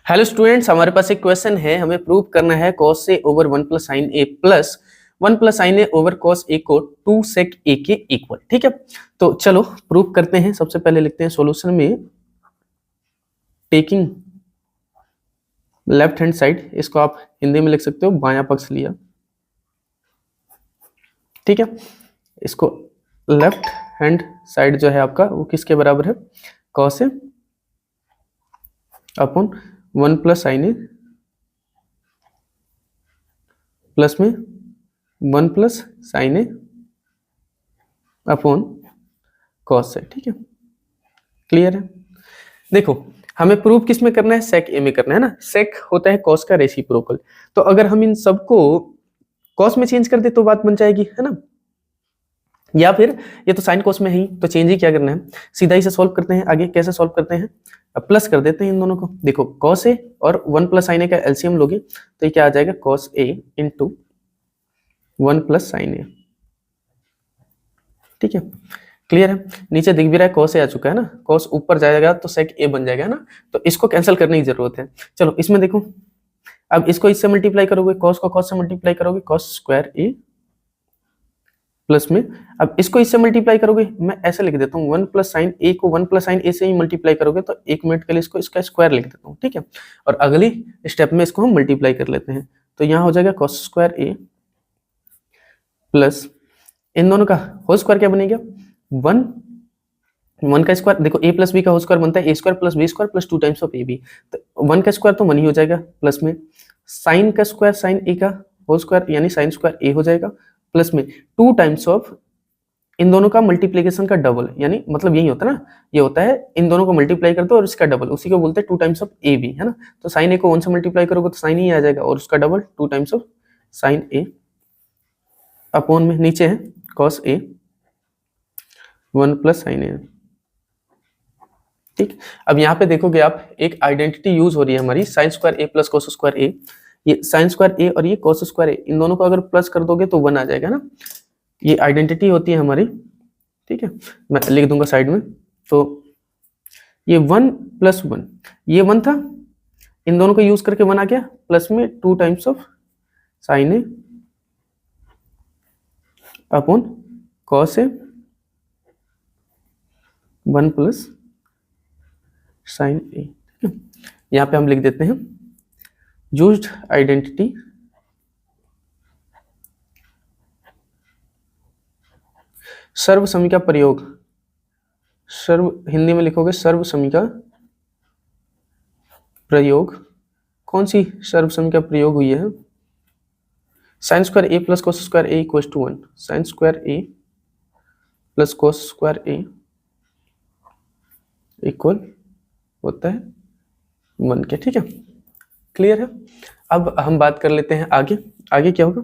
Hello students, हमारे पास एक question है। हमें प्रूव करना है cos a over 1 plus sine A plus 1 plus sine A over cos a को 2 sec a के इक्वल। ठीक है, तो चलो प्रूव करते हैं। सबसे पहले लिखते हैं सॉल्यूशन में टेकिंग लेफ्ट हैंड साइड, इसको आप हिंदी में लिख सकते हो बायां पक्ष लिया। ठीक है, इसको लेफ्ट हैंड साइड जो है आपका वो किसके बराबर है? cos a upon 1 plus sine A plus में 1 plus sine A upon cos है। ठीक है, क्लियर है? देखो, हमें प्रूफ किस में करना है? sec a में करना है ना। sec होता है cos का रेसिप्रोकल, तो अगर हम इन सबको cos में चेंज कर दे तो बात बन जाएगी, है ना। या फिर ये तो साइन cos में ही, तो चेंज ही क्या करना है, सीधा ही से सॉल्व करते हैं। आगे कैसे सॉल्व करते हैं? अब प्लस कर देते हैं इन दोनों को। देखो cos a और 1 प्लस साइन ए का एलसीएम लोगे तो ये क्या आ जाएगा? cos a into 1 plus sine A. ठीक है, क्लियर है? नीचे दिख भी रहा है cos a आ चुका है ना, cos ऊपर जाएगा तो sec a बन जाएगा ना, तो इसको कैंसिल करने की जरूरत है। चलो इसमें देखो, अब इसको इससे मल्टीप्लाई करोगे, cos को cos से मल्टीप्लाई करोगे, cos स्क्वायर a प्लस में, अब इसको इससे मल्टीप्लाई करोगे, मैं ऐसे लिख देता हूँ 1 प्लस साइन ए को 1 प्लस साइन ए से ही मल्टीप्लाई करोगे तो 1 मिनट के लिए इसको इसका स्क्वायर लिख देता हूँ। ठीक है, और अगली स्टेप में इसको हम मल्टीप्लाई कर लेते हैं, तो यहाँ हो जाएगा cos स्क्वायर a प्लस इन दोनों का होल स्क्वायर क्या बनेगा? 1 का स्क्वायर, देखो a प्लस बी का होल स्क्वायर बनता है a square plus B square plus 2 times of A B, तो 1 का स्क्वायर तो 1 ही हो जाएगा, प्लस में साइन का स्क्वायर साइन ए का होल स्क्वायर यानी साइन स्क्वायर ए हो जाएगा, प्लस में 2 टाइम्स ऑफ इन दोनों का मल्टीप्लिकेशन का डबल, यानी मतलब यही होता है ना, ये होता है इन दोनों को मल्टीप्लाई करते हो और इसका डबल, उसी को बोलते हैं 2 टाइम्स ऑफ ए बी, है ना। तो साइन ए को 1 से मल्टीप्लाई करोगे तो साइन ही आ जाएगा और उसका double 2 times of sine A upon में नीचे है cos a 1 plus sine A. ठीक, अब यहाँ पे देखोगे आप एक आइडेंटिटी यूज हो रही है हमारी, sign square A plus cos square ए। ये साइन स्क्वायर ए और ये कोस स्क्वायर ए, इन दोनों को अगर प्लस कर दोगे तो 1 आ जाएगा ना, ये आइडेंटिटी होती है हमारी। ठीक है, मैं लिख दूंगा साइड में, तो ये 1 प्लस 1, ये 1 था, इन दोनों को यूज करके 1 आ गया, प्लस में 2 times of sine A upon cos A 1 plus sine A. यहाँ पे हम लिख देते हैं यूज्ड आइडेंटिटी सर्व समी का प्रयोग, सर्व हिंदी में लिखोगे सर्व समी का प्रयोग। कौन सी सर्व समी का प्रयोग हुई है? Sine square A plus cos square A equal to 1, sine square A plus cos square A equal होता है 1 के। ठीक है, क्लियर है? अब हम बात कर लेते हैं आगे। आगे क्या होगा?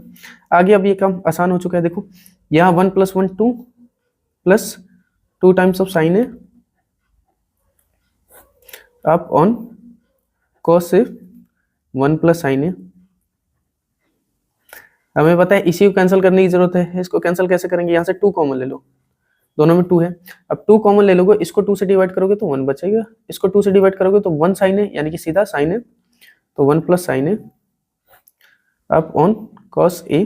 आगे अब ये काम आसान हो चुका है। देखो यहाँ 1 plus 1 2 plus 2 times of sine A upon cos A 1 plus sine A. हमें पता है इसी को कैंसिल करने की जरूरत है। इसको कैंसिल कैसे करेंगे? यहाँ से 2 कॉमन ले लो, दोनों में 2 है। अब 2 कॉमन ले लोगे, इसको 2 से डिवाइड करोगे तो 1 बचेगा, इसको 2 से डिवाइड करोगे तो 1 साइन है, यानी कि सीधा साइन है, तो 1 प्लस साइन है up on cos A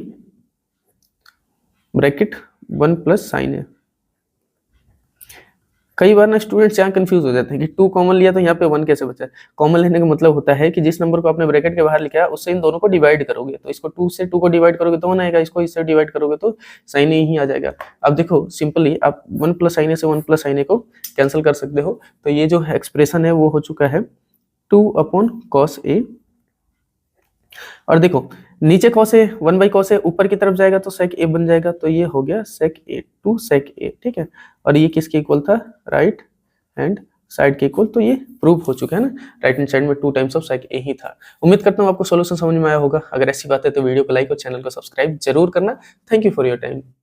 bracket 1 plus sign है। कई बार ना स्टूडेंट्स यहाँ कंफ्यूज हो जाते हैं कि 2 कॉमन लिया तो यहाँ पे 1 कैसे बचा है। कॉमन लेने का मतलब होता है कि जिस नंबर को आपने ब्रैकेट के बाहर लिखा है उससे इन दोनों को डिवाइड करोगे, तो इसको 2 से 2 को डिवाइड करोगे तो 1 आएगा, इसको इससे डिवाइड करोगे तो साइन ए ही आ जाएगा। अब देखो सिंपली आप 1 प्लस साइन ए से 1 प्लस साइन ए को कैंसिल कर सकते हो, तो ये जो एक्सप्रेशन है वो हो चुका है 2 अपॉन कॉस ए। और देखो नीचे cos A 1 by cos A ऊपर की तरफ जाएगा तो सेक ए बन जाएगा, तो ये हो गया सेक ए टू सेक ए। ठीक है, और ये किसके इक्वल था? राइट हैंड साइड के इक्वल। तो ये प्रूव हो चुका है ना, राइट हैंड साइड में 2 टाइम्स ऑफ सेक ए ही था। उम्मीद करता हूँ आपको सॉल्यूशन समझ में आया होगा। अगर ऐसी बात है तो वीडियो को लाइक और चैनल को सब्सक्राइब जरूर करना। Thank you for your time.